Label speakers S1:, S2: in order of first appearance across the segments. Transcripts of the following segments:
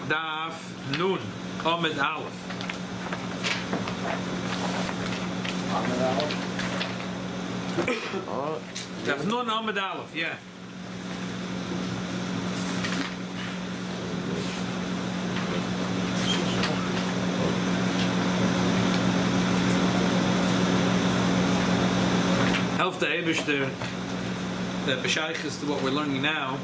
S1: Daf Nun Amid Aleph. Daf Nun Amid Aleph, yeah. Help the Eibishter, the B'Shaych is to what we're learning now.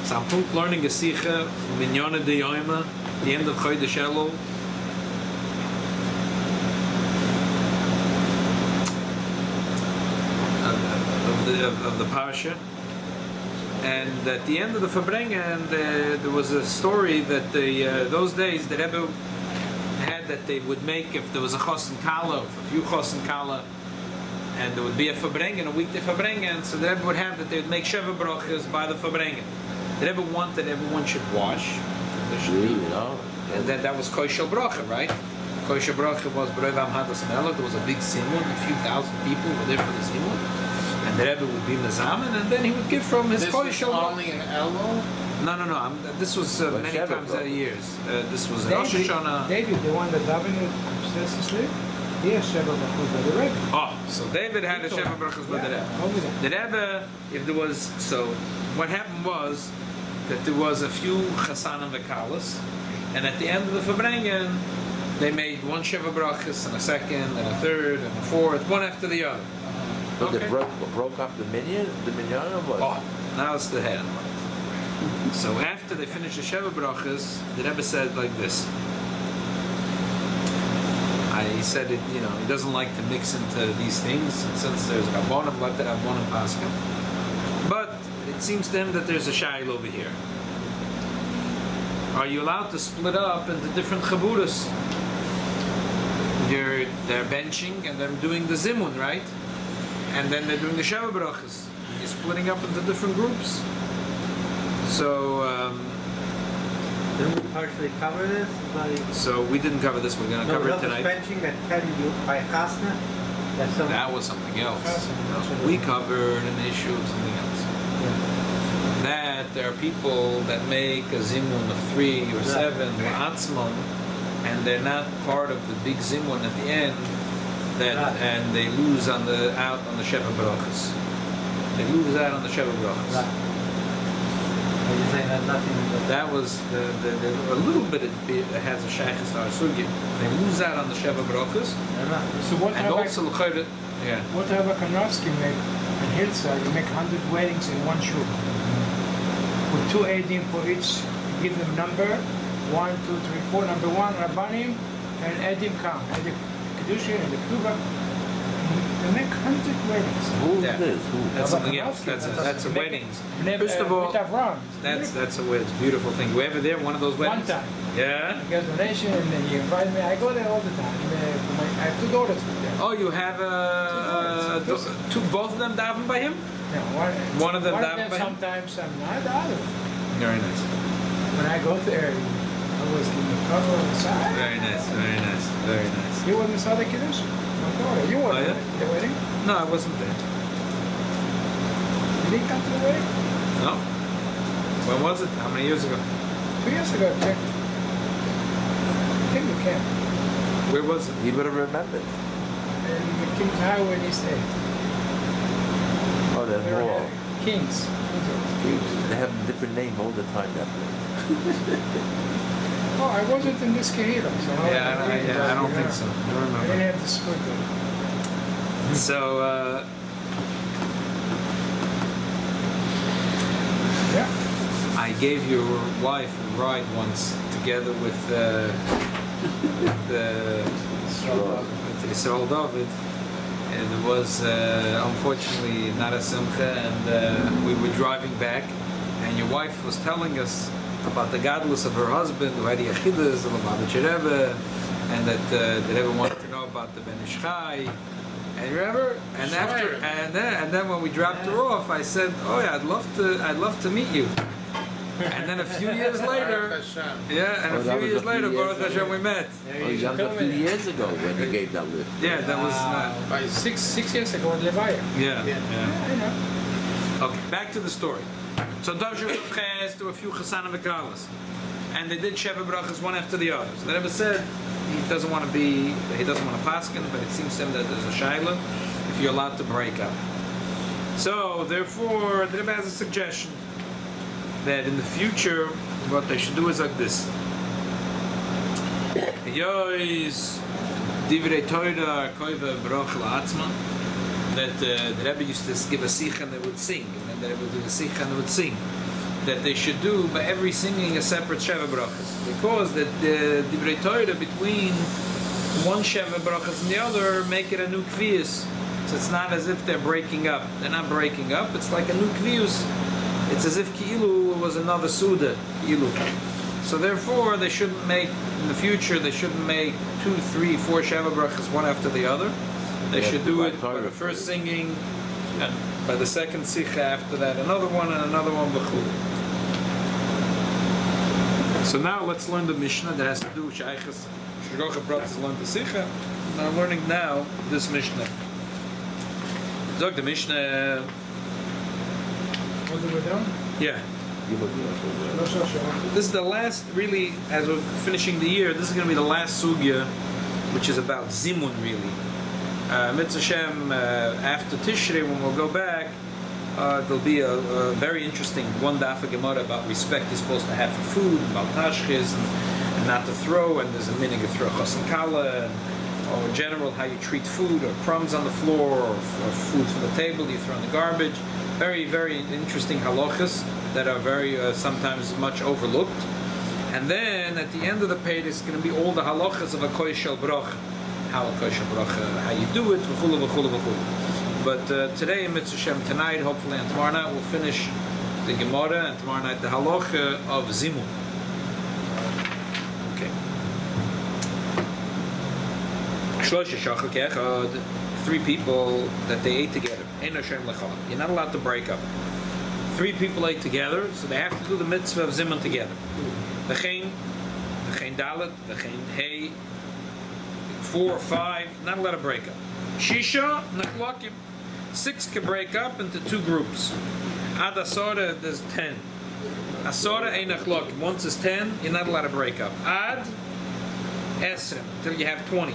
S1: So I'm learning a Sikha, Minyana de Yoima, the end of Chodesh Elul. Of the Parsha. And at the end of the Fabrengen, there was a story that those days the Rebbe had that they would make, if there was a Chosen Kala, a few Chosen Kala, and there would be a Fabrengen, a weekday Fabrengen, so the Rebbe would have that they would make Sheva brochos by the Fabrengen. The Rebbe wanted everyone should wash. And then that was Koshel Brocha, right? Koshel Brocha was Broivam Hadas Melech. There was a big Zimun, a few thousand people were there for the Zimun. And the Rebbe would be Mezamen, and then he would give from his Koshel.
S2: This was only in Elul?
S1: No. This was many times a year. This was Rosh Hashanah.
S3: David, the one that David upstairs to sleep, he has Sheva Brachos by the Rebbe.
S1: Oh, so David had a Sheva Brachos by the Rebbe. The Rebbe, if there was, so what happened was that there was a few Chasanim Vekalas, and at the end of the Fabrengen, they made one Sheva Brachos, and a second, and a third, and a fourth, one after the other.
S4: But they broke up the minyan or what?
S1: Oh, now it's the head. So after they finished the Sheva Brachos, the Rebbe said like this. He said it, he doesn't like to mix into these things, and since there's Rabbanim, let the Rabbanim Paskin. But it seems to him that there's a shail over here. Are you allowed to split up into different chaburas? They're benching and they're doing the Zimun, right? And then they're doing the Sheva Brachos. You're splitting up into different groups. So,
S5: didn't we partially cover this?
S1: So we didn't cover this. We're going to cover it tonight.
S5: Benching that Teddy by Chasna?
S1: That was something else. We covered an issue of something else.
S5: Yeah.
S1: That there are people that make a Zimun of 3 or 7 or Atzmon, and they're not part of the big Zimun at the end. And they lose out on the Sheva Brachos. They lose out on the Sheva Brachos.
S5: Are you saying that nothing?
S1: That was a little bit. It has a shaykhis to our sugya. They lose out on the Sheva Brachos.
S3: So what
S1: and also
S3: what Rabbi Kanofsky made in Hillside, you make 100 weddings in one shul. With 2 edim for each, you give them number 1, 2, 3, 4. Number 1 Rabbanim and edim count. Edim Kedushin and the Kluba. They make 100 weddings.
S4: Who is this?
S1: That's something else. That's a weddings. First of all, that's a beautiful thing. Were you ever there? One of those weddings?
S3: One time.
S1: Yeah.
S3: I got a donation and then he invited me. I go there all the time. I have 2 daughters there.
S1: Oh, you have both of them daven by him?
S3: No,
S1: one of them daven by him?
S3: Sometimes I'm not the other.
S1: Very nice.
S3: When I go there, I always give the cover on the side.
S1: Very nice.
S3: You were in the Sada Kiddush? You weren't at the wedding?
S1: No, I wasn't there.
S3: Did he come to the wedding?
S1: No. When was it? How many years ago?
S3: 2 years ago, I checked. I think we came.
S1: Where was it?
S4: He would have remembered.
S3: In the King's Highway in East 8.
S4: Oh, that's more.
S3: Kings.
S4: They have a different name all the time, that place.
S3: Oh, I wasn't in this Kehila, so
S1: I don't think so. I don't remember.
S3: I didn't have the sprinkle.
S1: So, I gave your wife a ride once together with Yisrael David, and it was unfortunately not a simcha, and we were driving back, and your wife was telling us about the godless of her husband, who had Yechidas, and about the Rebbe, and that the Rebbe wanted to know about the Ben Ish Chai. And remember, and then when we dropped her off, I said, "Oh yeah, I'd love to meet you." And then a few years later, Baruch Hashem, we met.
S4: Oh, that was a few years ago when you gave that lift.
S1: Yeah, that was
S3: by 6 years ago in Levaya.
S1: Yeah.
S3: I know.
S1: Okay, back to the story. So Dovshu has to a few Chasanim Vekalas. and they did Sheva brachas one after the other. So the Rebbe said he doesn't want to paskin, but it seems to him that there's a shaila if you're allowed to break up. So therefore, the Rebbe has a suggestion that in the future, what they should do is like this. Yois divrei Torah koiva broch la'atzman. That the Rebbe used to give a sikha and they would sing, and then the Rebbe would do the sikha and they would sing. That they should do by every singing a separate Sheva brachas, because that the divrei Torah between one Sheva brachas and the other make it a new kviyus. So it's not as if they're breaking up. They're not breaking up. It's like a new kviyus. It's as if ki'ilu was another suda, ki'ilu. So therefore, they shouldn't make, in the future, they shouldn't make 2, 3, 4 Sheva brachas one after the other. They should do it by the first singing, and by the second sikha after that, another one and another one b'chul. So now let's learn the Mishnah that has to do with Shaychas. Shrocha brothers learn the sikha. I'm learning now this Mishnah. Zog the Mishnah.
S3: What are we done?
S1: Yeah.
S3: No, sure.
S1: This is the last, really, as we're finishing the year, this is going to be the last sugya, which is about Zimun, really. Mitzvah Shem, after Tishrei, when we'll go back, there'll be a very interesting one daf of Gemara about respect you're supposed to have for food, about tashchiz, and not to throw, and there's a minig of brochos and kala, or in general how you treat food, or crumbs on the floor, or food from the table you throw in the garbage. Very, very interesting halachas that are very sometimes much overlooked. And then at the end of the page is going to be all the halachas of a koshel broch, how a koshel broch, how you do it, v'chulu, v'chulu, v'chulu. But today, Mitzvah Shem, tonight, hopefully, and tomorrow night, we'll finish the Gemara, and tomorrow night the halacha of Zimun. Okay. Three people that they ate together. You're not allowed to break up. 3 people ate together, so they have to do the mitzvah of Zimun together. The Chen Dalet, the Chen Hey, 4 or 5, not allowed to break up. Shisha, Nachlakim. 6 can break up into 2 groups. Ad Asora, there's 10. Asora ein Nachlakim. Once it's 10, you're not allowed to break up. Ad Esrim, till you have 20.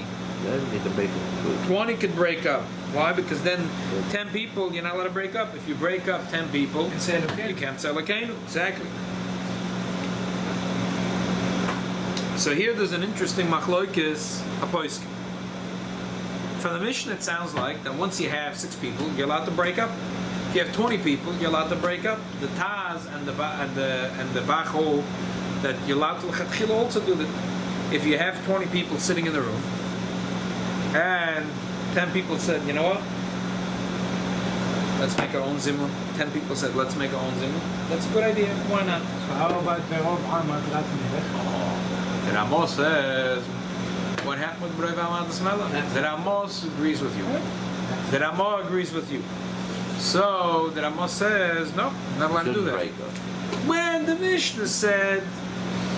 S1: 20 could break up. Why? Because then 10 people, you're not allowed to break up. If you break up 10 people, you can't sell a kenu. Exactly. So here there's an interesting machloikis hapoiskim. From the Mishnah, it sounds like that once you have 6 people, you're allowed to break up. If you have 20 people, you're allowed to break up. The Taz and the Bachol, that you're allowed to lechatchila also do that. If you have 20 people sitting in the room, and 10 people said, you know what? Let's make our own Zimun. 10 people said, let's make our own Zimun. That's a good idea. Why not?
S3: So how about the Rob Hamad Latmilech?
S1: The Ramos says, what happened with Brei V'Amad L'Smelach? The Ramos agrees with you. The Ramo agrees with you. So the Ramos says, no, not allowed to do that. When the Mishnah said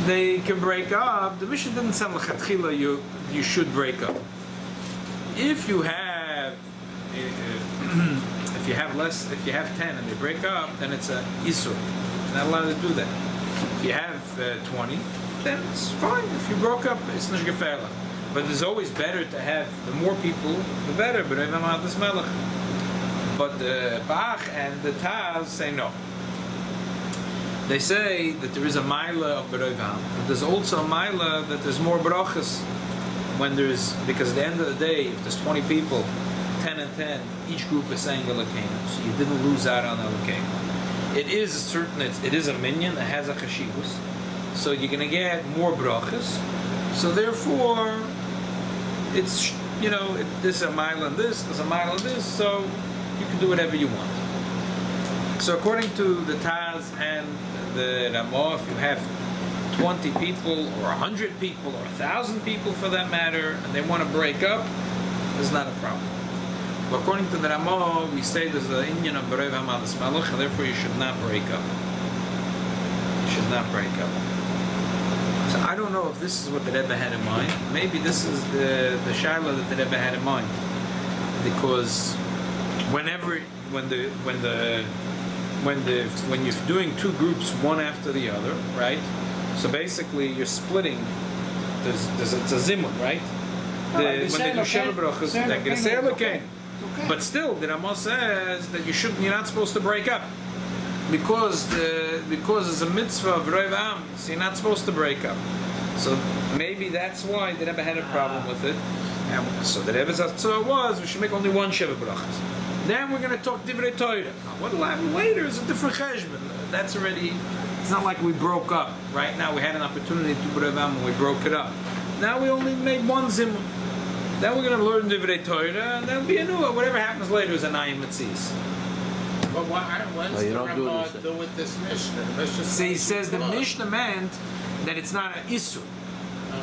S1: they can break up, the Mishnah didn't say l'chatchila you should break up. If you have if you have 10 and they break up, then it's a isur. You're not allowed to do that. If you have 20, then it's fine. If you broke up, it's not gefährlich. But it's always better to have the more people, the better. But the Bach and the Taz say no. They say that there is a Maila of Beroivam, but there's also a Maila that there's more brochos when there's, because at the end of the day, if there's 20 people, 10 and 10, each group is saying Elokenu, so you didn't lose out on Elokenu. It is a certain, it is a minyan, it has a chashivus, so you're going to get more brochos, so therefore, it's, you know, this is a mile and this, there's a mile and this, so you can do whatever you want. So according to the Taz and the Ramah, if you have 20 people or 100 people or 1,000 people for that matter, and they want to break up, there's not a problem. But according to the Ramah, we say there's the Inyan of Berev Hamad Malach, and therefore you should not break up. You should not break up. So I don't know if this is what the Rebbe had in mind. Maybe this is the Shaila that the Rebbe had in mind, because when you're doing 2 groups one after the other, right? So basically, you're splitting. It's a zimun, right?
S3: No,
S1: When they do sheva brochos, they're going to say
S3: okay.
S1: But still, the Rama says that you're not supposed to break up. Because it's a mitzvah of Roiv Am, so you're not supposed to break up. So maybe that's why the Rebbe had a problem with it. And so the Rebbe's answer was, we should make only one Sheva Brachas. Then we're going to talk Divrei Torah. What will happen later is a different cheshbon. That's already, it's not like we broke up. Right now we had an opportunity to do Roiv Am and we broke it up. Now we only made one Zimun. Then we're going to learn Divrei Torah, and there'll be a new one. Whatever happens later is an Ayim Mitzis.
S2: But why does the Rama do with this Mishnah?
S1: See, he says the Mishnah meant that it's not an Isur.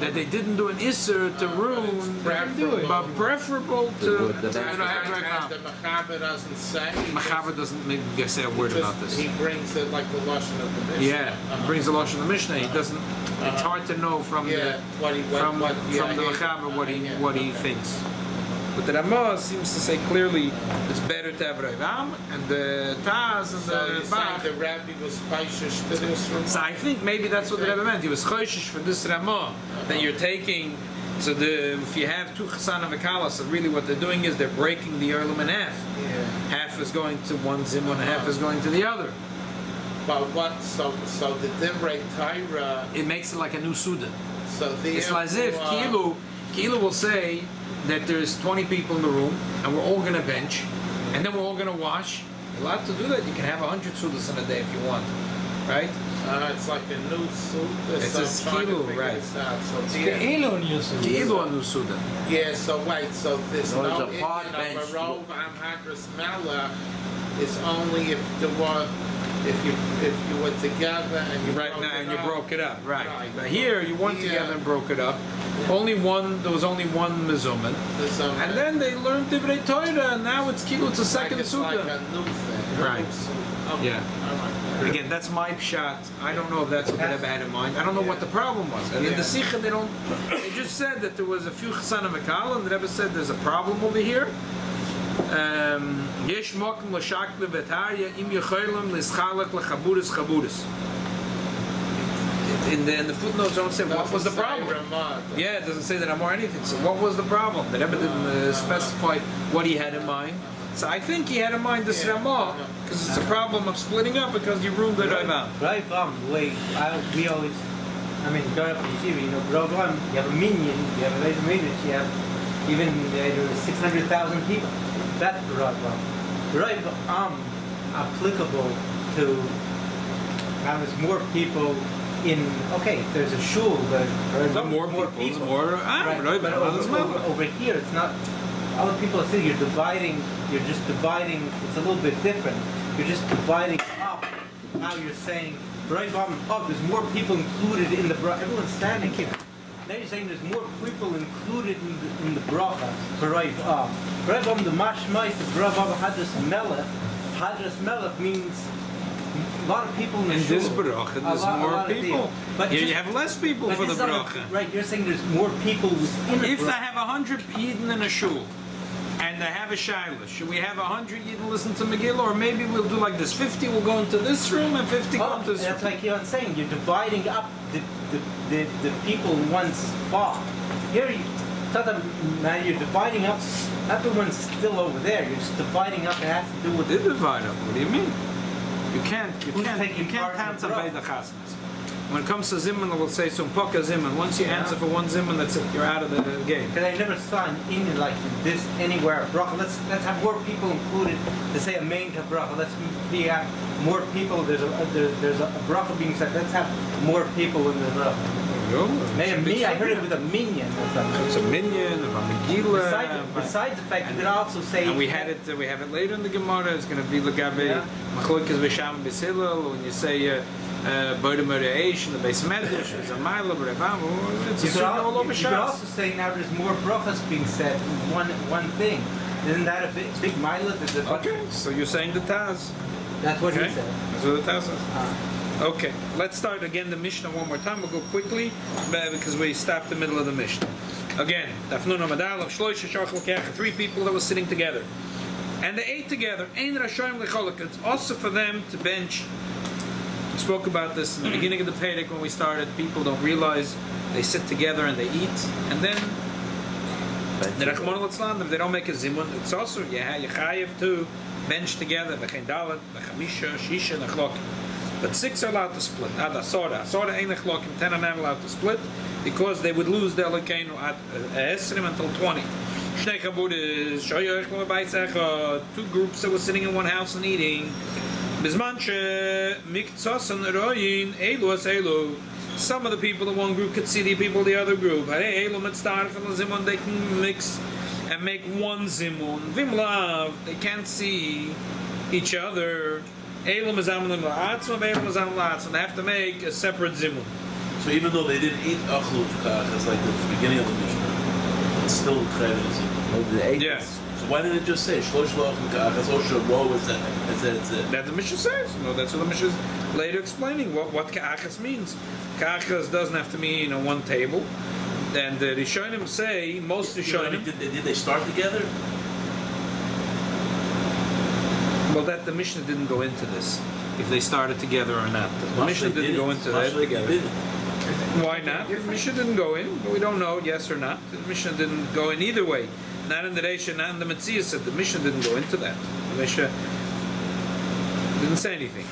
S1: That they didn't do an Isur to ruin, but preferable to
S2: And the Mechaber doesn't say.
S1: Machaber doesn't say a word about this.
S2: He brings it like the Lashon of the Mishnah.
S1: Yeah, he brings the Lashon of the Mishnah. He doesn't. It's hard to know from the Machaber what he thinks. But the Ramah seems to say clearly it's better to have Roiv Am, and the Taz and the Bach.
S2: The Rabbi was chayshish to this Ramah.
S1: So I think maybe that's what the Rebbe meant. He was chayshish for this Ramah. That you're taking, so if you have two Chasana V'Kala, so really what they're doing is they're breaking the Erlim in half.
S2: Yeah.
S1: Half is going to one Zimun, and half is going to the other.
S2: But what? So the Divrei Torah.
S1: It makes it like a new Suda.
S2: So
S1: It's as if Kilu will say that there's 20 people in the room, and we're all going to bench, and then we're all going to wash. You're allowed to do that. You can have 100 Sudas in a day if you want, right?
S2: It's like a new Suda.
S1: It's a Kilu, right?
S3: Kilu new Suda.
S1: Kilu a new Suda.
S2: Yeah, so wait, so this
S4: No,
S2: no
S4: it's a part
S2: Indian
S4: bench.
S2: of a Rov Am Hadras Melech is only if there was if you were together and you
S1: Right
S2: broke
S1: now,
S2: it
S1: and you
S2: up.
S1: broke it up, right?
S2: Right.
S1: But here, you weren't
S2: Yeah.
S1: together and broke it up. Only one. There was only one mezuman, and then they learned Divrei Torah, and now it's Kilu. It's a second
S2: it's like
S1: Suda.
S2: a new thing.
S1: Right.
S2: Okay.
S1: Yeah.
S2: All right.
S1: Again, that's my shot. I don't know if that's what the Rebbe had in mind. I don't know what the problem was. And in the Sikha, they just said that there was a few Chasana Mekal, and the Rebbe said there's a problem over here. Yesh mokum l'shakle v'tarya im yecholim l'schalak l'chaburis chaburis. In the footnotes don't say what was the problem. Yeah, it doesn't say that I'm or anything. So what was the problem? The Rebbe didn't specify what he had in mind. So I think he had in mind this Ramah, because it's a problem of splitting up because you ruined the Raivam.
S5: Right, the way we always, growing up in Yeshiva, Raivam, you have a minyan, you have a later minyan, you have even 600,000 people. That's the Raivam. Raivam applicable to how there's more people in, there's a shul, but
S1: More people.
S5: Right, but over here, it's not. Other people say you're just dividing, it's a little bit different. You're just dividing up. Now you're saying, there's more people included in the bracha. Everyone's standing here. Now you're saying there's more people included in the bracha for Rav the mashmais, the Rav Hadras Melech. Hadras Melech means a lot of people in the
S1: this
S5: shul.
S1: bracha, there's more people.
S5: But
S1: You have less people for the bracha.
S5: Right, you're saying there's more people within the bracha.
S1: If I have 100 Yidden in a shul, and I have a Shiloh, should we have 100 Yidden listen to Megillah, or maybe we'll do like this, 50 will go into this room and 50 go into this room?
S5: That's like you're saying, you're dividing up the people in one spot. Here, you're dividing up, everyone's still over there, you're just dividing up, it has to do with...
S1: They divide up, what do you mean? You can't
S5: taking part in
S1: answer
S5: the
S1: by the chasnas. When it comes to Zimun, we'll say Sumpaka Zimun. Once you answer for one Zimun, that's it. You're out of the game.
S5: Because I never saw an Indian like this anywhere. Bracha, let's have more people included. To say a main bracha, let's have more people. There's a bracha being said. Let's have more people in the bracha. Maybe I heard it with a minyan or something.
S1: It's a minyan, a Megillah.
S5: Besides the fact, you could also say.
S1: And we have it later in the Gemara. It's going to be Lagabe Machlokas V'Sham B'Silal. When you say Bodem Eish and the Beis Medrash, it's a Ma'ila B'Revam. It's all over Shas.
S5: You could also say now there's more brachas being said. One thing. Isn't that a big Ma'ila?
S1: Okay, so you're saying the Taz.
S5: That's what he said.
S1: That's what the Taz says. Okay, let's start again the Mishnah one more time. We'll go quickly because we stopped the middle of the Mishnah. Again, Tafnun Amadal of Shloisha Shachal Kech, 3 people that were sitting together. And they ate together. Ein Rashoim Lecholek. It's also for them to bench We spoke about this in the beginning of the Pedic when we started. People don't realize they sit together and they eat, and then the Rachmana litzlan, if they don't make a zimun, it's also you chayiv to bench together. V'chein dalet, v'chamisha, shisha, nechlokim. But 6 are allowed to split. Ad asora ain't nechlokim. 10 are not allowed to split because they would lose their lekeinu at esrim until 20. Shnei chabudas, shoyoch l'bayis echad. 2 groups that were sitting in one house and eating. Bizman she miktzosan royin elu as elu. Some of the people in one group could see the people in the other group. Hey, elu mitztar from the zimun, they can mix and make one zimun. Vimlav, they can't see each other. Elu mizamlim la'atzma, elu mizamlim la'atzma. They have to make a separate zimun.
S6: So even though they didn't eat achlut kachas like the beginning of the Mishnah, it's still chayv.
S1: Yeah.
S6: So why didn't it just say shlosh la'achlut kachas or shlo was that?
S1: That the Mishnah says. No, that's what the Mishnah is later explaining what ka'achas means. Ka'achas doesn't have to mean on one table. And the Rishonim say, most Rishonim...
S6: Did they start together?
S1: Well, that the Mishnah didn't go into this, if they started together or not. The Mishnah didn't go into that together. Why not? The Mishnah didn't go in. We don't know, yes or not. The Mishnah didn't go in either way. Not in the Reisha, not in the Metziah said. The Mishnah didn't go into that. The Mishnah didn't say anything.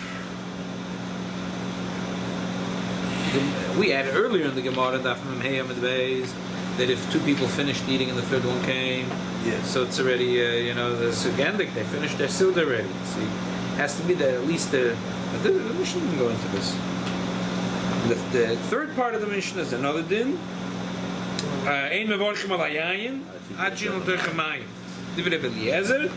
S1: We had earlier in the Gemara that if 2 people finished eating and the third one came, so it's already the Sugandik, they finished their Suda already. See, it has to be that at least the Mishnah didn't go into this. The third part of the Mishnah is another din. Ein mevorchim al hayayin ad she'en l'toich hamayim. Divrei Rabbi Eliezer,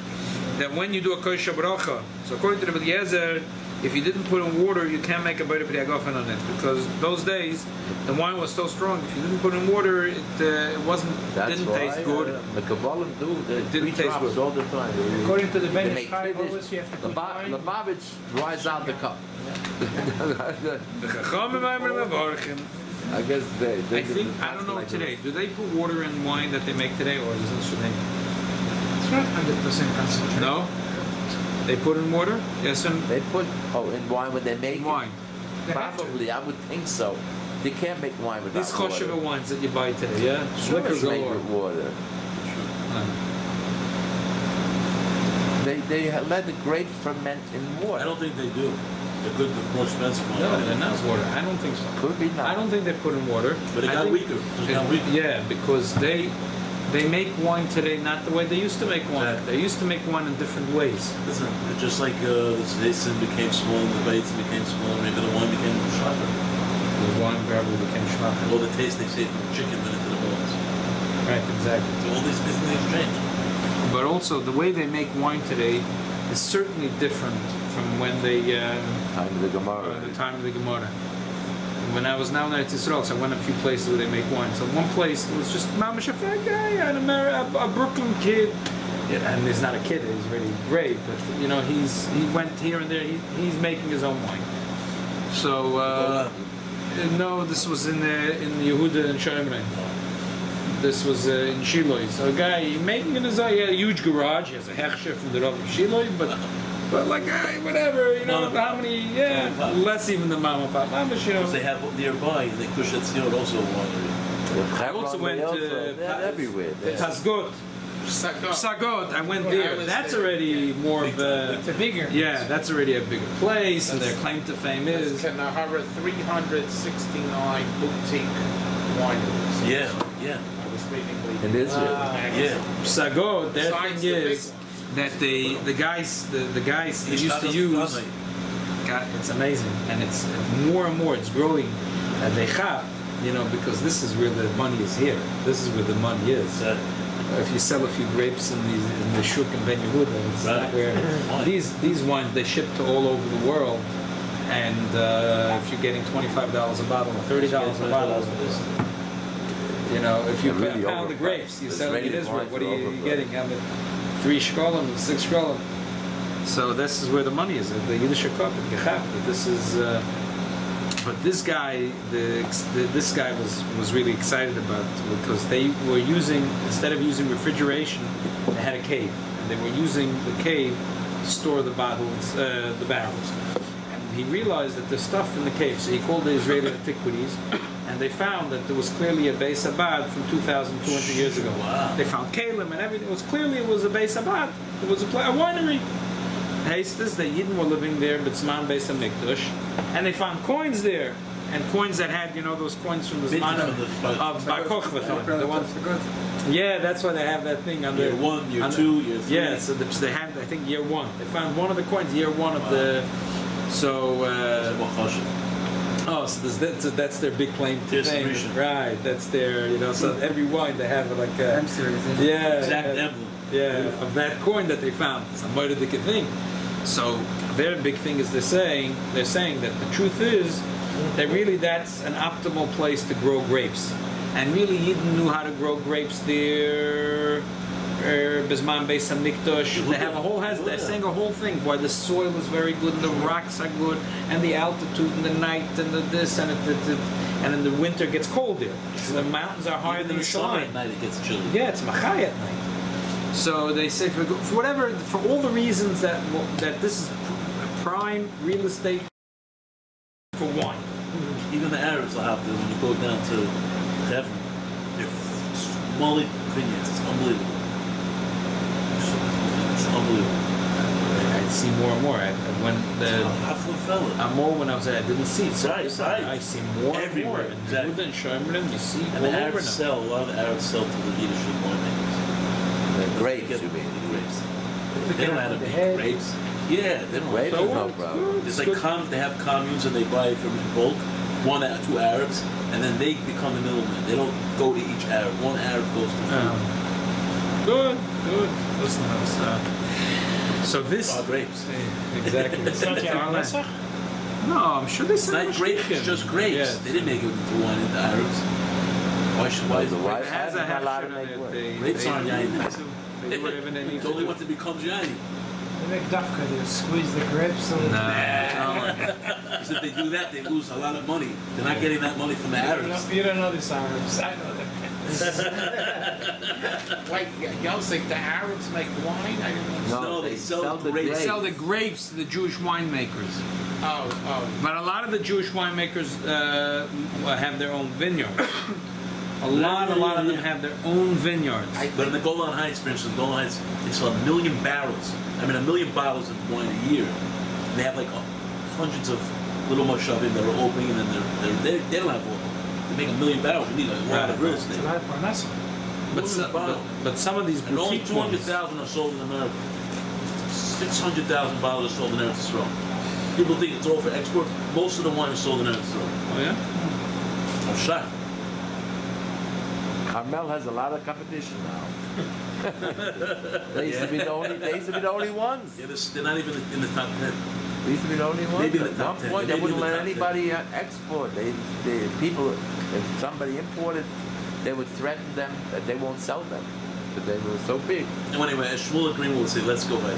S1: that when you do a kosher brocha, so according to Rabbi Eliezer, if you didn't put in water, you can't make a Beit Priyagofen on it, because those days the wine was so strong. If you didn't put in water, it didn't taste good.
S4: The Kabbalah do the
S1: It didn't taste good
S4: all the time.
S3: According to the Ben
S4: They make
S3: Ishai,
S4: finish.
S3: always you have to
S4: The
S3: put wine.
S4: Lubavitch dries out the cup.
S1: The Chachamim amrim mevorchim.
S4: I guess they
S1: I think I don't know
S4: like
S1: today. Do they put water in wine that they make today, or is it should they?
S3: It's not 100% concentrated.
S1: No, they put in water. Yes, and
S4: They put in wine when they make
S1: in wine.
S3: They have to.
S4: Probably, I would think so. You can't make wine without
S1: These kosher
S4: water.
S1: wines that you buy today, yeah, liquor
S4: It's made
S1: galore.
S4: with water. They let the grapes ferment in water.
S6: I don't think they do. They're good, the more expensive one.
S1: No, they're not water. I don't think so.
S4: Could be not.
S1: I don't think they put in water.
S6: But it
S1: I
S6: got
S1: think
S6: weaker. It got weaker.
S1: Yeah, because they make wine today not the way they used to make wine.
S6: Exactly.
S1: They used to make wine in different ways.
S6: Listen, it's just like the Zimun became small, the Beitzin became smaller, maybe the wine became sharper.
S1: The wine probably became schmacher.
S6: All the taste they saved from chicken went into the bones.
S1: Right, exactly.
S6: So all these things change.
S1: But also the way they make wine today is certainly different from when they
S4: Time of the Gemara.
S1: the time of the Gemara. When I was now in Eretz Yisrael, so I went a few places where they make wine. So one place it was just mamash a fat guy, a Brooklyn kid. Yeah, and he's not a kid; he's really great. But he went here and there. He's making his own wine. So no, this was in Yehuda and Shomrei. This was in Shiloi. So a guy making in his own. He had a huge garage. He has a hechsher from the Rav of Shiloi, but like whatever, how many? Less even than Mama Pop.
S6: Because they have nearby, they push at Zion also a winery.
S1: I also went to
S4: everywhere.
S1: Tasgot. Psagot, I went there. That's already more of a...
S3: It's a bigger.
S1: Yeah, that's already a bigger place, and their claim to fame is...
S2: Kanahara 369 boutique wineries.
S6: Yeah.
S2: I was reading
S4: In Israel.
S6: Yeah.
S1: Psagot, their
S2: Besides
S1: thing
S2: the big
S1: is that the guys they used to use... God, it's amazing, and it's more and more, it's growing. And they have, because this is where the money is here. This is where the money is. If you sell a few grapes in the Shuk and Ben Yehuda, it's not where these wines they ship to all over the world, and if you're getting $25 a bottle or $30 a bottle, if you
S4: They're really
S1: pay a pound of
S4: overpriced.
S1: grapes, you're
S4: It's
S1: selling in
S4: really
S1: Israel.
S4: wines
S1: What are
S4: are
S1: you
S4: overpriced.
S1: getting? 3 shkolim, 6 shkolim. So this is where the money is. The Yiddish cup and Gechap. This is. But this guy, this guy was really excited about it because they were using, instead of using refrigeration, they had a cave, and they were using the cave to store the bottles, the barrels. And he realized that there's stuff in the cave. So he called the Israeli antiquities, and they found that there was clearly a Beis Abad from 2,200 years ago.
S6: Wow.
S1: They found kalim and everything. It was a Beis Abad. It was a winery. Hastis, the Yidden were living there, B'tzman Beis HaMikdash, and they found coins there, and coins that had, those coins from the Zman of Bar Kochva. The ones. Yeah, that's why they have that thing on
S6: Year 1, year 2, year 3.
S1: Yeah, so they had, I think, year 1. They found one of the coins, year 1 of the. So. So that's their big claim to fame, right? That's their, So every wine they have like a
S7: M series.
S1: Yeah,
S6: Exact emblem.
S1: Yeah, of that coin that they found. It's a moedic thing. So their big thing is they're saying that the truth is that really that's an optimal place to grow grapes, and really Yidden knew how to grow grapes there. Bisman Beis HaMikdash. They have they're saying a whole thing why the soil is very good and the rocks are good and the altitude and the night and the this and and in the winter it gets cold there. So the mountains are higher than the
S6: summer.
S1: sky.
S6: At night it gets chilly.
S1: Yeah, it's machai at night. So they say for all the reasons that this is prime real estate for wine.
S6: Even the Arabs will have to, when you go down to Hebron, they're mully vineyards. It's unbelievable. It's unbelievable.
S1: I see more and more. When I was there, I didn't see it. So
S6: Right.
S1: I see more
S6: Everywhere,
S1: and more.
S6: exactly.
S1: In Shomrim, you see
S6: And
S1: all
S6: the
S1: over
S6: Arabs
S1: now.
S6: sell, a lot of the Arabs sell to the Yiddish winemakers.
S4: The grapes,
S6: Get
S4: you mean?
S6: the grapes.
S3: Pick
S6: They
S3: it
S6: don't
S3: up
S6: know how to
S3: with the
S6: make
S3: head.
S6: grapes. Yeah, they don't
S4: Grapes
S6: know.
S4: is
S1: So
S4: no
S1: what?
S4: problem.
S6: It's
S1: Good.
S6: like they have communes and they buy it from in bulk, 1 or 2 Arabs, and then they become the middleman. They don't go to each Arab. 1 Arab goes to food.
S1: Good. Listen, so this
S6: Grapes.
S1: exactly.
S3: It's not Pesach?
S1: No, I'm sure they
S6: It's
S1: sell
S6: not grapes, it's just grapes.
S1: Yes.
S6: They didn't make it into wine into Arabs. Why is
S4: Why
S1: It has a
S4: not allowed to
S1: hefsher
S4: make
S1: in
S4: work?
S1: it.
S6: Grapes aren't yain.
S1: They do whatever they need
S6: It's
S1: to
S6: only
S1: do.
S6: once it becomes yain.
S3: They make dafka, they squeeze the grapes so
S6: Because if they do that, they lose a lot of money. They're not getting that money from the Arabs.
S3: You don't know these Arabs. I know them.
S2: Wait, y'all think the Arabs make wine? I didn't know.
S6: No, they sell the grapes.
S1: They sell the grapes to the Jewish winemakers.
S2: Oh.
S1: But a lot of the Jewish winemakers have their own vineyards. A lot of them have their own vineyards.
S6: But in the Golan Heights, for instance, Golan Heights, they sell 1 million barrels. I mean, 1 million bottles of wine a year. And they have like hundreds of little moshavim that are opening, and then they don't have water. They make 1 million barrels. You need a lot of real
S3: It's
S6: estate.
S3: a lot of parnassa.
S1: But some of these
S6: And only
S1: boutique ones.
S6: 200,000 are sold in America. 600,000 bottles are sold in Eretz Yisrael. People think it's all for export. Most of the wine is sold in Eretz Yisrael.
S1: Oh yeah.
S6: I'm shocked.
S4: Carmel has a lot of competition now. They used to be the only ones.
S6: Yeah, they're not even in the top 10.
S4: They used to be the only ones.
S6: Maybe in the
S4: At
S6: top
S4: one
S6: 10.
S4: point, they
S6: Maybe in
S4: wouldn't
S6: the
S4: let
S6: top 10.
S4: anybody export. People, if somebody imported, they would threaten them that they won't sell them. But they were so big.
S6: And anyway, as Shmuel Green would say, let's go right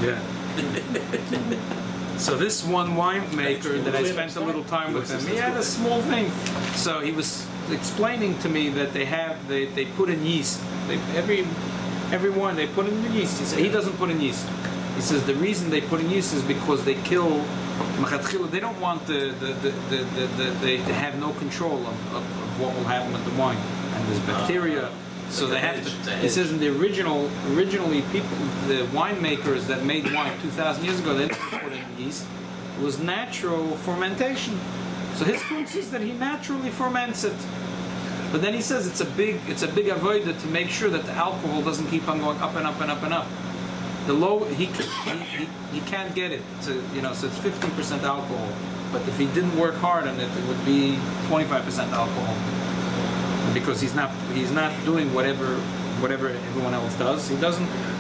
S6: there.
S1: Yeah. So this one winemaker that I spent a little time with him, he had a small thing. So he was explaining to me that they put in yeast. Every wine they put in the yeast. He said he doesn't put in yeast. He says the reason they put in yeast is because they kill. They don't want they have no control of what will happen with the wine, and there's bacteria. So they have to. He says in the originally people, the winemakers that made wine 2,000 years ago, they didn't put in yeast. It was natural fermentation. So his point is that he naturally ferments it. But then he says it's a big avodah to make sure that the alcohol doesn't keep on going up and up and up and up. The low he can't get it to so it's 15% alcohol. But if he didn't work hard on it, it would be 25% alcohol. Because he's not doing whatever everyone else does. He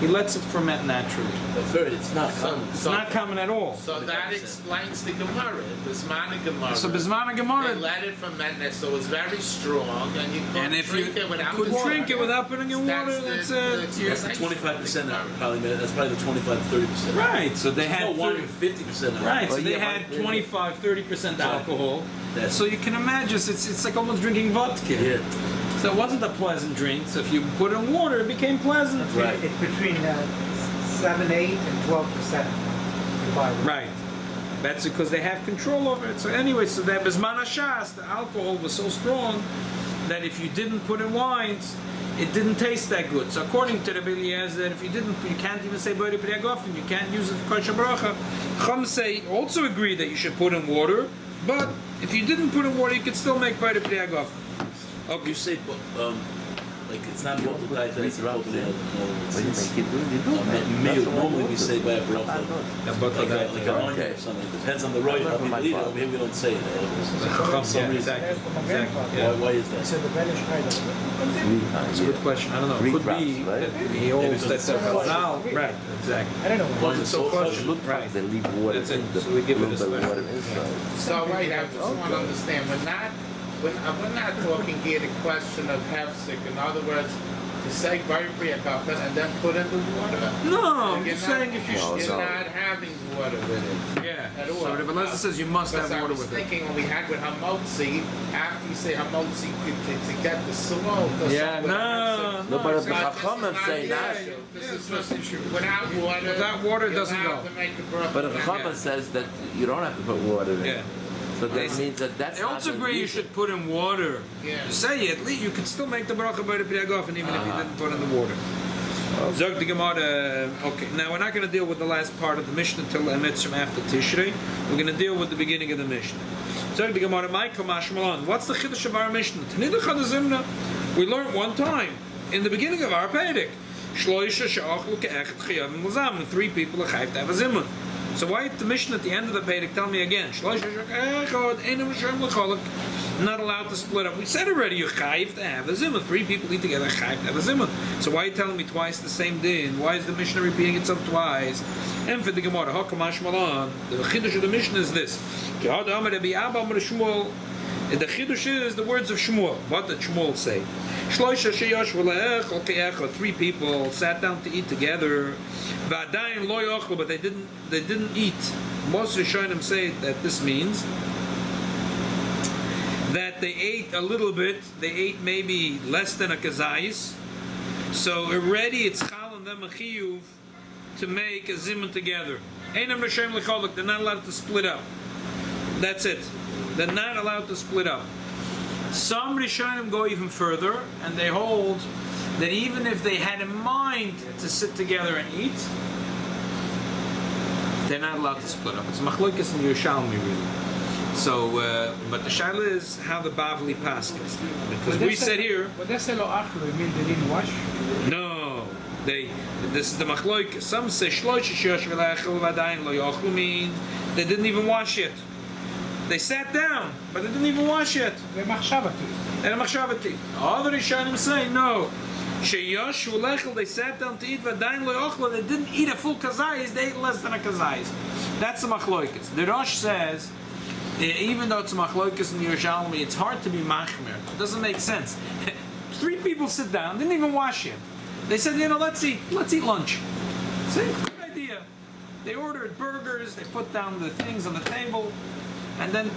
S1: lets it ferment naturally.
S6: It's not common.
S1: It's not common at all.
S2: So that explains the Gemara. Bismana Gemara.
S1: So Bismana Gemara.
S2: They let it ferment, so it's very strong, and you
S1: And
S2: couldn't
S1: if you
S2: drink it without
S1: couldn't
S2: water.
S1: drink it without putting in water, that's it.
S6: That's the 25% now, probably. That's probably the 25 to 30%.
S1: Right. So they
S6: There's
S1: had
S6: no wine with 50% now.
S1: right. So
S4: Well,
S1: they
S4: yeah,
S1: had
S4: but-
S1: 25-30% alcohol.
S6: That's-
S1: So you can imagine it's like almost drinking vodka.
S6: Yeah.
S1: So it wasn't a pleasant drink. So if you put in water, it became pleasant.
S6: Right.
S3: It's between 7, 8, and 12%.
S1: Right. That's because they have control over it. So anyway, so that Bizman Hashas, the alcohol was so strong that if you didn't put in wines, it didn't taste that good. So according to Rabbi Eliezer, if you can't even say Bori Priagofen, you can't use it for Kosher Bracha. Chum say also agree that you should put in water, but if you didn't put in water, you could still make Bori Priagofen.
S6: Okay. You say, like it's not multiplied, then it's multiplied. Normally we say by a bracha, like an onion or something. It depends on the roy. Over here we don't say it.
S1: Exactly.
S6: Why is that?
S1: It's a good question. I don't know. It could be that he holds that Chazal. Right. Exactly.
S3: I don't know.
S1: Why is it so kosher?
S4: Right. They leave water.
S1: That's it. So we give it a special.
S4: Water inside.
S2: So wait, I just want to understand. We're not talking here the question of hefsek. In other words, to say Bari Priyagofen and then put in the water.
S1: No, I'm just saying if
S2: you're not having water with it.
S1: Yeah.
S2: At all.
S1: So Rabbi Eliezer says you must have water with it.
S2: I was thinking when we had with hamotzi, after you say hamotzi to get the salt.
S1: Yeah, no,
S4: but the Chachamim say that.
S2: This is just without water.
S1: Without water, it doesn't go.
S4: But the Chachamim says that you don't have to put water in.
S1: Yeah.
S4: So that means that that's
S1: They also agree you should put in water.
S2: Yeah.
S1: You say at least you could still make the bracha by the Priagofen even if you didn't put in the water. Zog the Gemara. Okay, now we're not going to deal with the last part of the Mishnah until Emetz from after Tishrei. We're going to deal with the beginning of the Mishnah. Zog the Gemara. Michael Mashmalan. What's the chiddush of our Mishnah? We learned one time in the beginning of our Pedic. Three people are chayv to have a zimun. So why the Mishnah at the end of the Pedic tell me again? Not allowed to split up. We said already you're chayv to have a zimun. Three people eat together, chayv to have a zimun. So why are you telling me twice the same din? Why is the Mishnah repeating itself twice? And for the Gemara, Hakamash Malan, the chiddush of the Mishnah is this. The chiddush is the words of Shmuel. What did Shmuel say? Three people sat down to eat together, but they didn't eat. Most Rishonim say that this means that they ate a little bit. They ate maybe less than a kazayis. So already it's chal and them a chiyuv to make a zimun together. They're not allowed to split up. That's it. They're not allowed to split up. Some Rishonim go even further, and they hold that even if they had in mind to sit together and eat, they're not allowed to split up. It's machlokes and Yerushalmi really. So, but the shaila is how the Bavli paskins, because we said here.
S3: But they say lo achlu, you mean they didn't wash?
S1: No, this is the machlokes. Some say shloish sheyosh v'la'achil v'adayin lo yochlu means they didn't even wash it. They sat down, but they didn't even wash it.
S3: They're machshavati.
S1: And a machshavati. All the Rishonim say no. Sheyosh v'lechel, they sat down to eat v'adayin lo yochlu. They didn't eat a full kazayis. They ate less than a kazayis. That's the machlokes. The Rosh says, even though it's machlokes in Yerushalmi, it's hard to be machmer. It doesn't make sense. Three people sit down, didn't even wash it. They said, let's eat lunch. See, good idea. They ordered burgers. They put down the things on the table. And then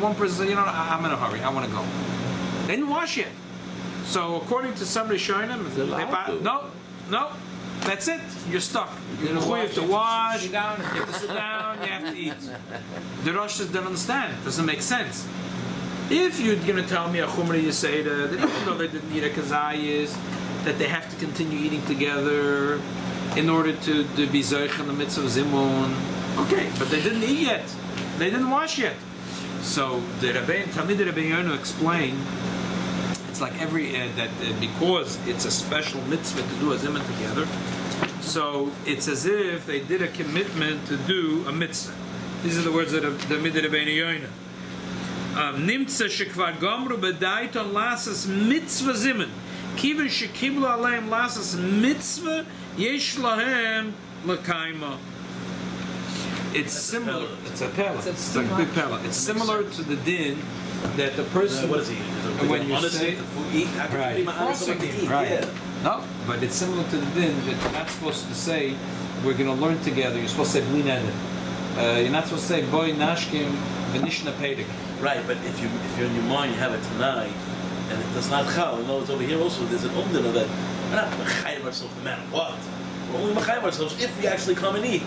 S1: one person said, I'm in a hurry. I want to go. They didn't wash it. So according to some Rishonim, no, that's it. You're stuck. You have to wash. You have to sit down. You have to eat. The Rosh doesn't understand. It doesn't make sense. If you're going to tell me a chumra yiseda, that even though they didn't eat a kazayis, that they have to continue eating together in order to be zoich in the midst of Zimun. Okay, but they didn't eat yet. They didn't wash yet. So the Rabbi Yochanan explained, it's like because it's a special mitzvah to do a zimun together, so it's as if they did a commitment to do a mitzvah. These are the words of the Rabbi Yochanan. Nimtza shekvar gamru b'daiton lasas mitzvah zimun. Kiven shekiblu aleim lasas mitzvah yesh lahem l'kaima. It's similar. It's a pella. It's like a big pella. It's similar to the din that the person.
S6: What is he?
S1: When you say
S6: right.
S1: Yeah. No, but it's similar to the din that you're not supposed to say we're going to learn together. You're supposed to say bli neder. You're not supposed to say boy nashkim v'nishna pedic.
S6: Right, but if you're in your mind, you have it tonight, and it does not chal. You know, it's over here also. There's an umdin of that. We're not mechayim ourselves no matter what. We're only mechayim ourselves if we actually come and eat.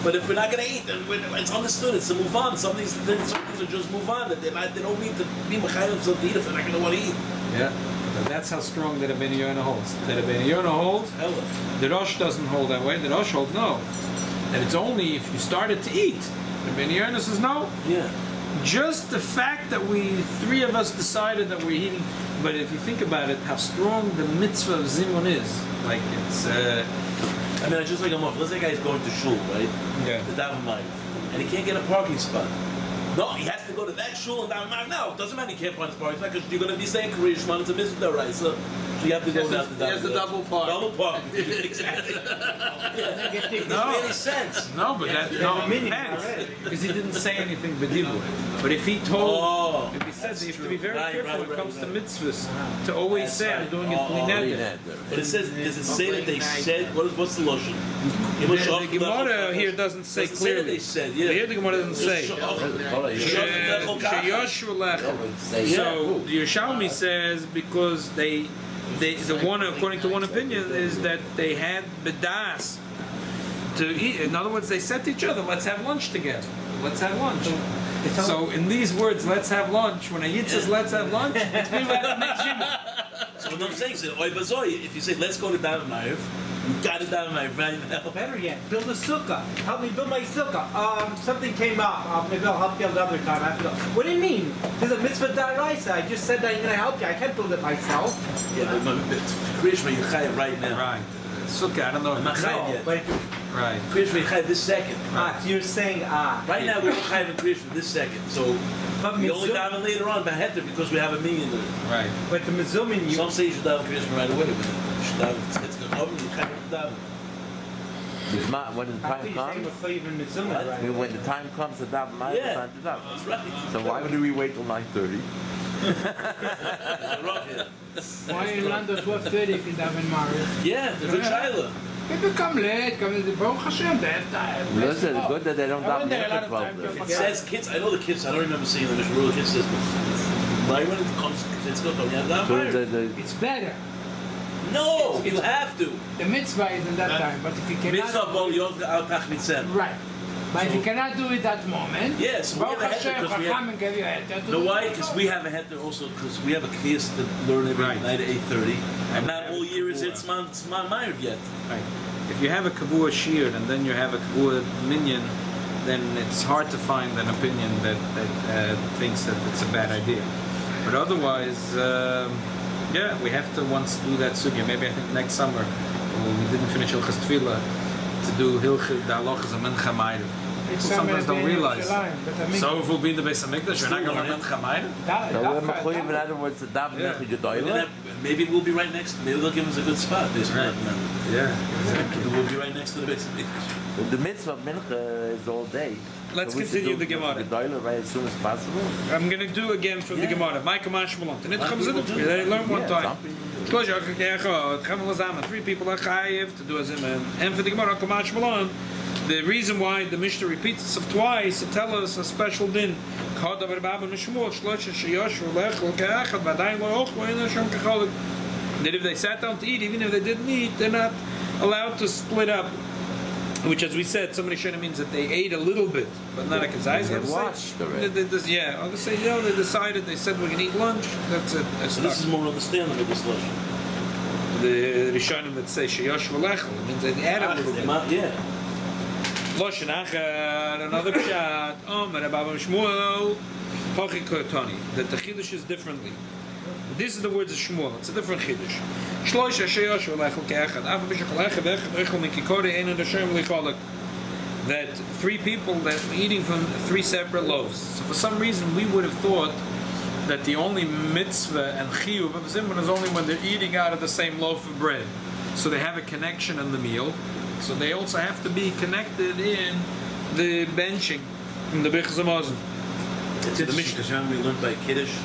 S6: But if we're not going to eat, then it's understood. It's to move on. Some of these things are just move on. That they don't need to be mechayim to eat if they're not going to want to eat.
S1: Yeah. But that's how strong the Rabbi Yonah holds. The Rabbi Yonah holds. The Rosh doesn't hold that way. The Rosh holds no. And it's only if you started to eat. The Rabbi Yonah says no.
S6: Yeah.
S1: Just the fact that three of us decided that we're eating. But if you think about it, how strong the mitzvah of Zimun is. Like it's.
S6: I mean, it's just like a month. Let's say a guy's going to shul, right?
S1: Yeah.
S6: The Daven Ma'ariv, and he can't get a parking spot. No, he has to go to that shul and Daven Ma'ariv. No, it doesn't matter. He can't find his parking spot because you're going to be saying Korean Shema. It's a mitzvah, right? So you have to go down to Daven.
S2: There's the double park.
S6: Double park. Exactly. It doesn't make any sense.
S1: No, but that depends because he didn't say anything b'dibur. But if he told, if he says, you have to be very careful when it comes to mitzvahs to always say, "I'm doing it b'neder."
S6: But it says, does it say that they said? What's the lotion?
S1: The Gemara here doesn't say clearly.
S6: They said, yeah.
S1: Here the Gemara doesn't say. So the Yerushalmi says because the one according to one opinion is that they had bedas to eat. In other words, they said to each other, "Let's have lunch together. Let's have lunch." So in these words, "Let's have lunch." When a yid says, "Let's have lunch," it's mean we have to make Zimun.
S6: So what I'm saying is, if you say, "Let's go to Daven Ma'ariv," you got to Daven Ma'ariv right now.
S5: Better yet, build a sukkah. Help me build my sukkah. Something came up. Maybe I'll help you another time. I have to go. What do you mean? There's a mitzvah d'oraisa. I just said that I'm going to help you. I can't build it myself.
S6: Yeah, but Krishma, you're chayav right now.
S1: Right. Sukkah, I don't know if it's
S6: chayav yet.
S5: But
S1: right.
S6: Krishma, you're chayav this second.
S5: so you're saying
S6: Right now, we're chayav in Krishma this second. So we only daven later on Baheter because we have a million there.
S1: Right.
S5: But the Mizumin,
S6: Some say you should daven Krishma right away, but you should daven. It's good. You chayav daven.
S4: When the time comes, when the time comes to daven, it's time to daven.
S6: That's right.
S4: So why would we wait till 9:30?
S3: Why in London 12:30 if you daven Ma'ariv?
S6: Yeah, the good Shaila.
S3: People come late, come to the brochos. They have time.
S4: Listen, it's good that they don't
S3: I went
S4: daven
S3: there a lot
S4: at
S3: of times.
S4: 12:30.
S6: It says kids, I know the kids, I don't remember seeing them, where the kids says, right when it comes to kids, go, you have that
S4: So
S6: fire.
S3: It's better.
S6: No, you have to.
S3: The mitzvah is in that time, but if you cannot...
S6: Mitzvah bol yod al tach mitzvah.
S3: Right. But if you cannot do it that moment,
S6: Yes, we have a
S3: Baruch
S6: heter
S3: Hashem,
S6: because we
S3: Chacham
S6: have.
S3: and give you a heter to
S6: No,
S3: do
S6: why?
S3: it.
S6: Because we have a heter also because we have a kvias to learn every
S1: Right.
S6: night at 8:30, and not all year is it's man Ma'ariv yet.
S1: Right. If you have a kavua shir and then you have a kavua minyan, then it's hard to find an opinion that thinks that it's a bad idea. But otherwise, yeah, we have to once do that sugya. Maybe I think next summer, we didn't finish Hilchas Tefillah, to do Hilchas the halachas of Mincha Ma'ariv. People sometimes don't realize. So if we'll be in the Beis Hamikdash, we're not going to learn Mincha Ma'ariv?
S4: So we're mechuyev, in other words, the daven gedoyle.
S6: Maybe we'll be right next. Maybe they'll give us a good spot.
S1: Right. Yeah, exactly.
S6: We'll be right next to the Beis Hamikdash.
S4: The mitzvah of mincha is all day.
S1: Let's
S4: So we should
S1: continue
S4: do
S1: the Gemara.
S4: gedoyle right as soon as possible.
S1: I'm going to do again from the Gemara. Micah Mashmalon. And it comes in. They learn one time. Three people are chayiv to do a zimun. And for the Gemara, Mashmalon, the reason why the Mishnah repeats itself twice to tell us a special din. That if they sat down to eat, even if they didn't eat, they're not allowed to split up. Which, as we said, somebody should means that they ate a little bit, but not like a zayis.
S4: They watched already.
S1: Yeah, or they say, they decided, they said we're going to eat lunch, that's it.
S6: So this is more understandable with this lesson.
S1: The Rishonim that say, sheyosh v'lechel, it means they add a little bit.
S6: Yeah.
S1: Loshen Achar, another pshat, Rabbi Shmuel, Pochi Kotoni, that the Chiddush is differently. This is the words of Shmuel, it's a different Chiddush. Shloisha sheyosh v'lechel ke'echad, Afa b'shechol echad v'echad v'echel mikikore ein Hashem v'licholek. That three people that were eating from three separate loaves. So for some reason we would have thought that the only mitzvah and chiyuv of Zimun is only when they're eating out of the same loaf of bread. So they have a connection in the meal. So they also have to be connected in the benching, in the Birchas Hamazon.
S6: It's the Mishnah we learned by Kiddush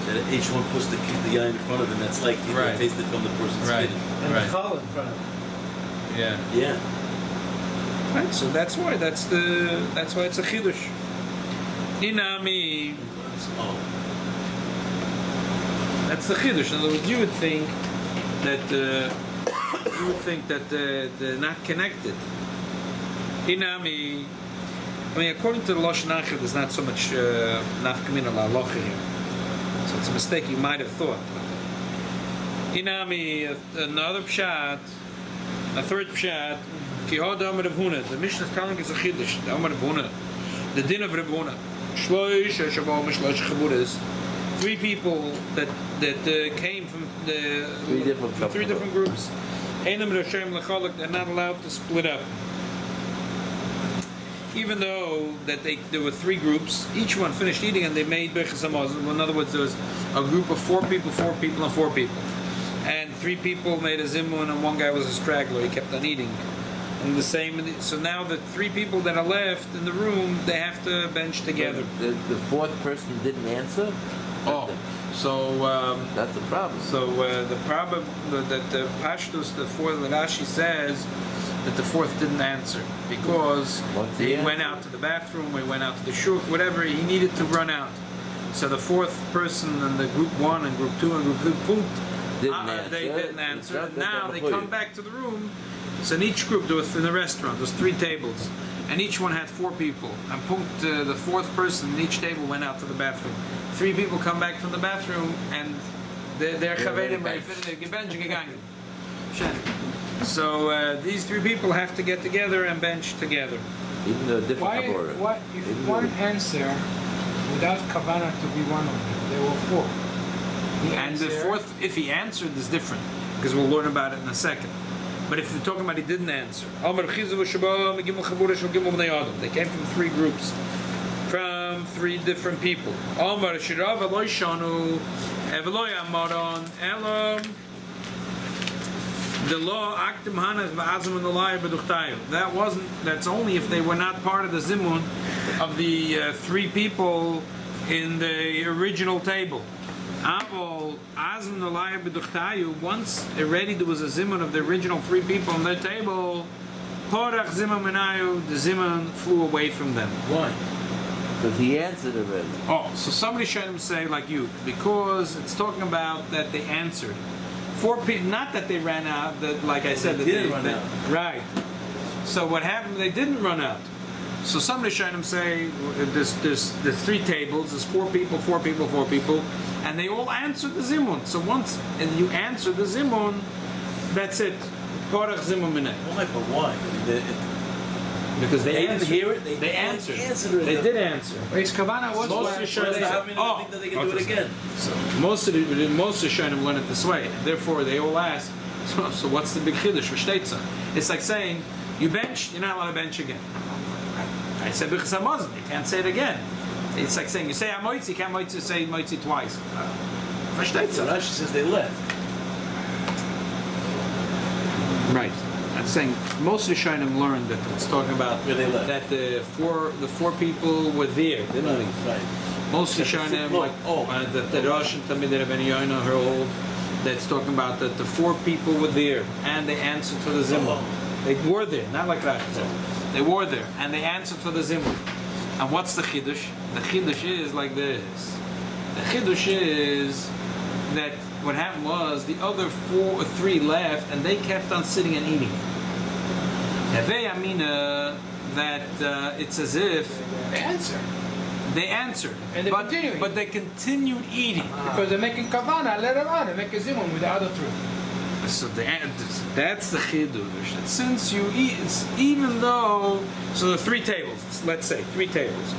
S6: that each one puts the yain in front of them. That's like you
S1: Right.
S6: taste it from the person's
S1: Right.
S6: Kiddush.
S5: and
S1: Right.
S5: the chal in front of it.
S1: Yeah.
S6: Yeah.
S1: Right. So that's why it's a chiddush. Inami.
S6: Oh.
S1: That's the chiddush. In other words, you would think that they're not connected. Inami, I mean, according to the Lashon Hachor, there's not so much nafkamina la'alocha here. So it's a mistake you might have thought. Inami, another pshat, a third pshat, ki hod Amar Rav Huna. The Mishnah is telling us a chiddush. The Amar Rav Huna, the din of Rav Huna. Shloish shavam shloish chaburas. Three people that came from the three different groups. Einam Rashem lechalak. They're not allowed to split up. Even though that there were three groups, each one finished eating and they made brochos hamazon. In other words, there was a group of four people, and four people. And three people made a zimun and one guy was a straggler, he kept on eating. And the same, so now the three people that are left in the room, they have to bench together.
S4: The fourth person didn't answer?
S1: So
S4: that's the problem.
S1: So the problem that the Pashtus, the Rashi says that the fourth didn't answer because he went out to the bathroom, he went out to the shuk, whatever, he needed to run out. So the fourth person in the group 1 and group 2 and group 3 they didn't answer. Now they come back to the room. So in each group, there was in the restaurant, there was 3 tables, and each one had 4 people. And the fourth person in each table went out to the bathroom. 3 people come back from the bathroom, and they're chavedim by bench gegangen. So these 3 people have to get together and bench together.
S4: Even though different
S3: if one answer without kavanah to be one of them, there were 4.
S1: And the fourth, if he answered, is different because we'll learn about it in a second. But if we're talking about he didn't answer, they came from 3 groups, from 3 different people. The law actim hanas ba'azim and the liar b'duchtayu. That's only if they were not part of the zimun of the 3 people in the original table. Once already there was a zimun of the original 3 people on their table, the zimun flew away from them.
S4: Why? Because he answered already.
S1: So somebody should say like you, because it's talking about that they answered. 4 people, not that they ran out, that, like I said,
S6: they didn't run out.
S1: Right. So what happened, they didn't run out. So some Rishonim say there's 3 tables, there's 4 people, and they all answered the zimun. So once you answer the zimun, that's it. Parach zimun mineh.
S6: Why? But why?
S1: Because they
S6: didn't
S1: answered.
S6: hear it.
S1: They answered.
S6: They
S1: did answer.
S3: It's kavanah. What's
S1: most Rishonim
S6: think that they can do it again.
S1: So most Rishonim learn it this way. Therefore, they all ask. So what's the big chiddush? V'shteitza. It's like saying you bench, you're not allowed to bench again. I said brochos hamazon, you can't say it again. It's like saying you say amoitzi, you can't say moitzi twice. Versteht
S6: So Rashi says they left.
S1: Right. I'm saying most of the Rishonim learned that it's talking about
S6: where they left.
S1: That the four people were there, didn't they?
S6: Right.
S1: Most of the Rishonim, the Rosh and Tamid Rabbi Yochanan hold that's talking about that the 4 people were there and they answered for the zimun. They were there, not like Rashi said. They were there, and they answered for the zimun. And what's the chiddush? The chiddush is like this. The chiddush is that what happened was the other 4 or 3 left, and they kept on sitting and eating. Hevei amina that it's as if
S3: They answered.
S1: And they're continuing. But they continued eating
S3: because they're making kavanah later on. They make a zimun with the other 3.
S1: So that's the chiddush. That since you eat, even though the 3 tables, let's say 3 tables,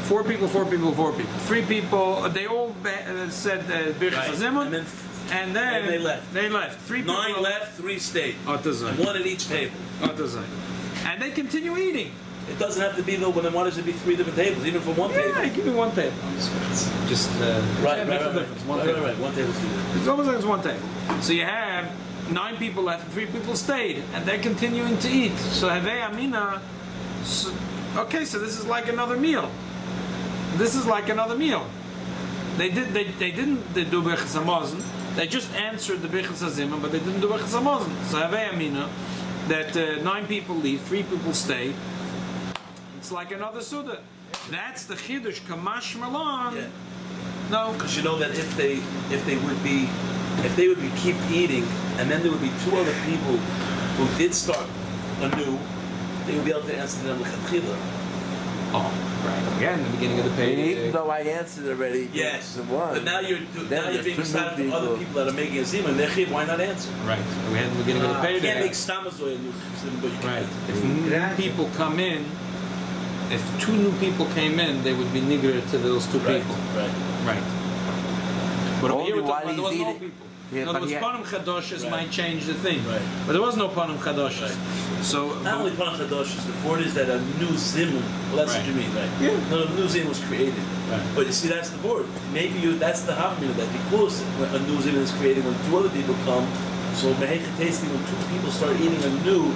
S1: 4 people, 4 people, 4 people, 3 people, they all said birchos zimun, and then
S6: they left.
S1: They left. 3 people
S6: 9 left, 3 stayed. And 1 at each table.
S1: And they continue eating.
S6: It doesn't have to be though when they want it to be 3 different tables, even from 1 table.
S1: Yeah, give me 1 table. Just
S6: right.
S1: One table.
S6: Right. 1 table.
S1: It's almost like it's 1 table. So you have 9 people left, and 3 people stayed, and they're continuing to eat. So Hevei Amina. Okay, so this is like another meal. They didn't do brochos hamazon. They just answered the brochos zimun, but they didn't do brochos hamazon. So Hevei Amina that 9 people leave, 3 people stay. It's like another suda. That's the chiddush kamash malan.
S6: Yeah.
S1: No,
S6: because you know that if they would be keep eating, and then there would be 2 other people who did start anew, they would be able to answer them with Chachila.
S1: Oh, right. Again, the beginning of the page.
S4: Even though I answered already.
S6: Yes,
S4: the one.
S6: but now you're
S4: there's
S6: being
S4: two
S6: started
S4: new
S6: to other people that are making a zimun. They're chiv. Why not answer?
S1: Right. We had the beginning of the
S6: You
S1: page.
S6: can't make stamazoy a new zimun, but you can.
S1: Right. If new people come in, if two new people came in, they would be nigger to those two
S6: Right.
S1: people.
S6: Right.
S1: Right. But over
S4: Only
S1: here,
S4: while
S1: there was
S4: he's
S1: no
S4: eating-
S1: people.
S4: Yeah,
S1: in other
S4: but
S1: words,
S4: he-
S1: Panim Chadoshes
S6: Right.
S1: might change the thing.
S6: Right.
S1: But there was no Panim Chadoshes.
S6: Right.
S1: So,
S6: Not only Panach Chadoshes, the point is that a new zimun. Well, that's
S1: Right.
S6: what you mean, right?
S1: Yeah.
S6: No, a new zimun was created.
S1: Right.
S6: But you see, that's the word. Maybe that's the happening of that because when a new zimun is created when two other people come. So mehechet tasting when two people start eating a new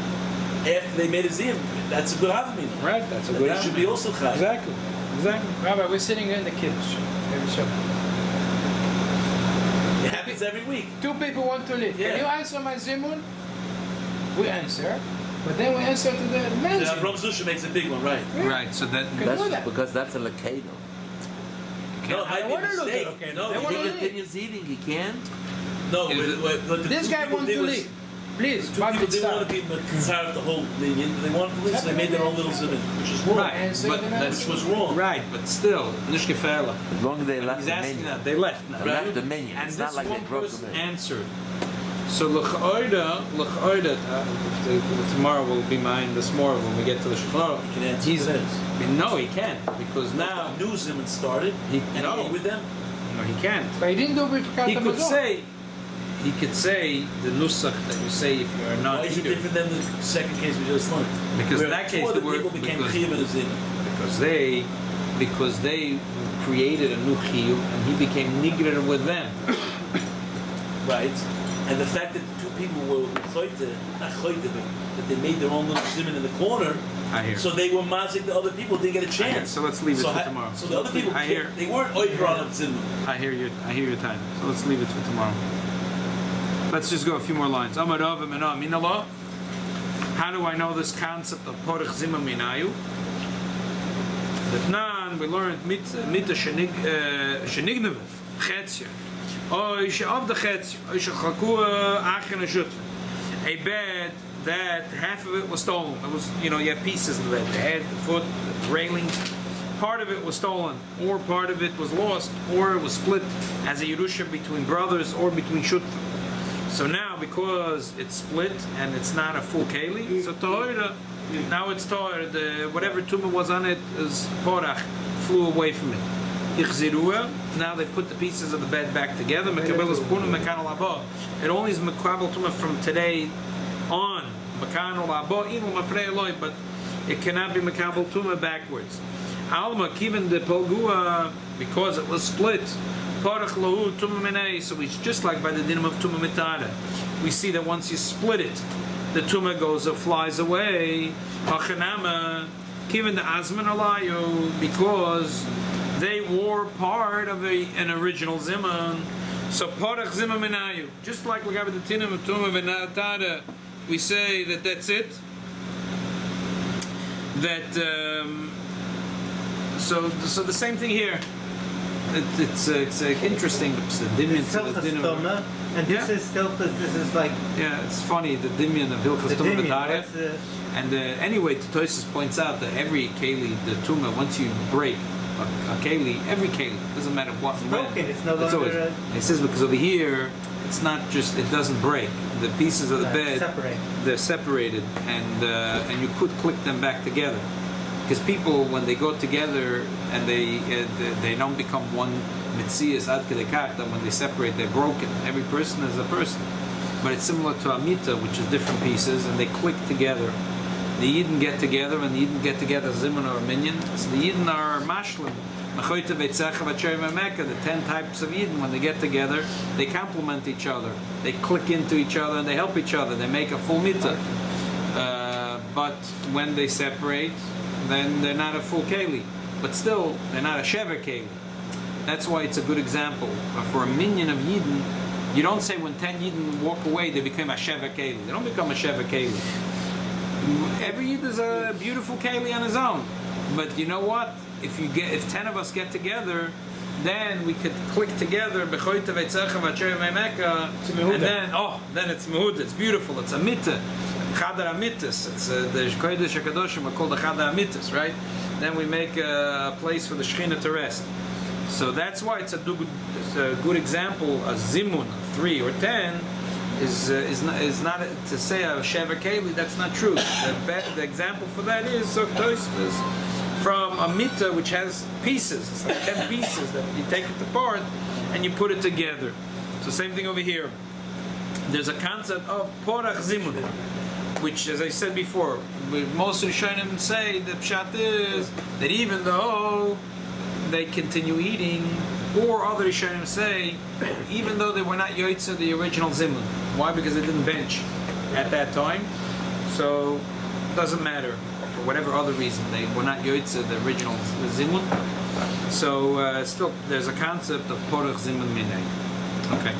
S6: after they made a zimun. That's a good happening.
S1: right, that's a
S6: And
S1: good
S6: they should be also chai.
S1: Exactly. Exactly.
S3: Rabbi, we're sitting here in the kids. Every Shabbat.
S6: It happens every week.
S3: Two people want to leave.
S6: Yeah.
S3: Can you answer my Zimun? We answer. But then we answer to the man.
S6: The
S3: Zimun.
S6: Ram Zusha makes a big one, right?
S1: Right, so that...
S3: Can do
S4: That's
S3: that.
S4: because that's a Lakado.
S6: No, it might be a
S3: wanna lose
S6: mistake.
S3: it, okay.
S6: No,
S3: They
S6: you
S3: wanna
S6: think
S3: leave.
S4: Opinions eating, he can't.
S6: no.
S1: Is it-
S6: But the
S3: This
S6: two
S3: guy
S6: people
S3: wants
S6: did
S3: to
S6: was-
S3: leave. Please,
S6: Two people didn't want to be concerned with the whole minion. They wanted to leave, so they made their own little zimun, which is wrong.
S1: Right,
S3: Answer
S1: but
S3: the
S1: that's
S6: Which was wrong.
S1: Right, but still, nicht gefährlich.
S4: As long as they left
S1: He's
S4: the
S1: asking
S4: menu.
S1: that. They left now.
S4: They left the menu.
S1: And
S4: It's
S1: this
S4: not like they
S1: one
S4: broke the
S1: person
S4: menu.
S1: answered. So l'ch'oida, tomorrow will be mine. This morning when we get to the shulchan,
S6: He can answer
S1: he's
S6: to this.
S1: no, he can't because now
S6: New zimun started,
S1: He-
S6: and
S1: no.
S6: he ate with them.
S1: no, he can't.
S3: But he didn't do it with
S1: He could
S3: Katamazon.
S1: say, the nusach that you say if you're
S6: Why
S1: not
S6: is it
S1: eater,
S6: different than the second case we just learned?
S1: Because
S6: Where
S1: in that case
S6: two other
S1: the word-
S6: people became
S1: because-
S6: chiyuv in a zimun.
S1: because they created a new chiyuv and he became nigrer with them.
S6: Right? And the fact that the two people were choyte, not choyte, but that they made their own little zimun in the corner,
S1: I hear.
S6: so they were mazik, the other people didn't get a
S1: I hear.
S6: chance.
S1: So let's leave it for
S6: ha-
S1: tomorrow.
S6: So the other people,
S1: I hear.
S6: they weren't over on a zimun.
S1: I hear your time. So let's leave it for tomorrow. Let's just go a few more lines. Amarav Amina Minallah. How do I know this concept of Porach Zima Minayu? That we learned Mita Shenignev Chetzia. Oy She'av the Chetzia. Oy She'chakua Achen Ashut. A bed that half of it was stolen. It was, you had pieces of the bed. The head, the foot, the railings. Part of it was stolen, or part of it was lost, or it was split as a Yerusha between brothers or between Shutfa. So now, because it's split and it's not a full keli, so Tahora, now it's Tahora, whatever tumah was on it is Porach, flew away from it. Ichzirua, now they put the pieces of the bed back together. Mekabel is Puna Mekanal Abba. It only is Mekwabel tumah from today on. Mekanal Abba, Inu Mafrei Eloi, but it cannot be Mekabel tumah backwards. Alma, Kivin de Polgua, because it was split. Parach lahu tumah minei, so it's just like by the dinam of tumah mitara. We see that once you split it, the tumah flies away. Hachanama, given the azman alayu, because they were part of an original zimun. So parach zimah minayu, just like we have the dinam of tumah mitara, we say that that's it. That so the same thing here. It's interesting. It's the dimyan
S5: It's
S1: to the dinner.
S5: Hilchas and this
S1: Yeah.
S5: is Hilchas, this is like
S1: Yeah, it's funny, the dimyan of Hilchas
S5: the
S1: Tumah
S5: Dimion.
S1: B'Taref.
S5: That's the-
S1: And anyway, Tosis points out that every keli, the tumah, once you break a keli, every keli, doesn't matter what
S5: broken, it's no
S1: always,
S5: longer
S1: it says because over here, it's not just, it doesn't break. The pieces of the bed,
S5: separate.
S1: they're separated, and you could click them back together. Because people, when they go together and they don't become one mitzias ad kedei kach, that when they separate, they're broken. Every person is a person. But it's similar to Amita, which is different pieces, and they click together. The Yidden get together, and the Yidden get together Zimun or Minyan. So the Yidden are Mashlim. The 10 types of Yidden, when they get together, they complement each other. They click into each other, and they help each other. They make a full Mita. But when they separate, then they're not a full Keli. But still, they're not a Shever Keli. That's why it's a good example. For a Minyan of Yidden, you don't say when 10 Yidden walk away, they become a Shever Keli. They don't become a Shever Keli. Every Yid is a beautiful Keli on his own. But you know what? If 10 of us get together, then we could click together Bechoyte Veitzecha V'Acher Meimeka, and then it's Mehud, it's beautiful, it's a mitzvah. Chadar Amitis, it's the Kodesh HaKadoshim are called the Chadar Amitis, right? Then we make a place for the Shekhinah to rest. So that's why it's a good example. A Zimun, 3 or 10, is not to say a Sheva Keli. That's not true. The example for that is from a Mita which has pieces. It's like 10 pieces that you take it apart and you put it together. So same thing over here. There's a concept of Porach Zimun, which, as I said before, most Rishonim say the pshat is that even though they continue eating, or other Rishonim say, even though they were not Yoitza, the original Zimun. Why? Because they didn't bench at that time. So it doesn't matter. For whatever other reason, they were not Yoitza, the original Zimun. So still, there's a concept of Porach Zimun Minay. Okay.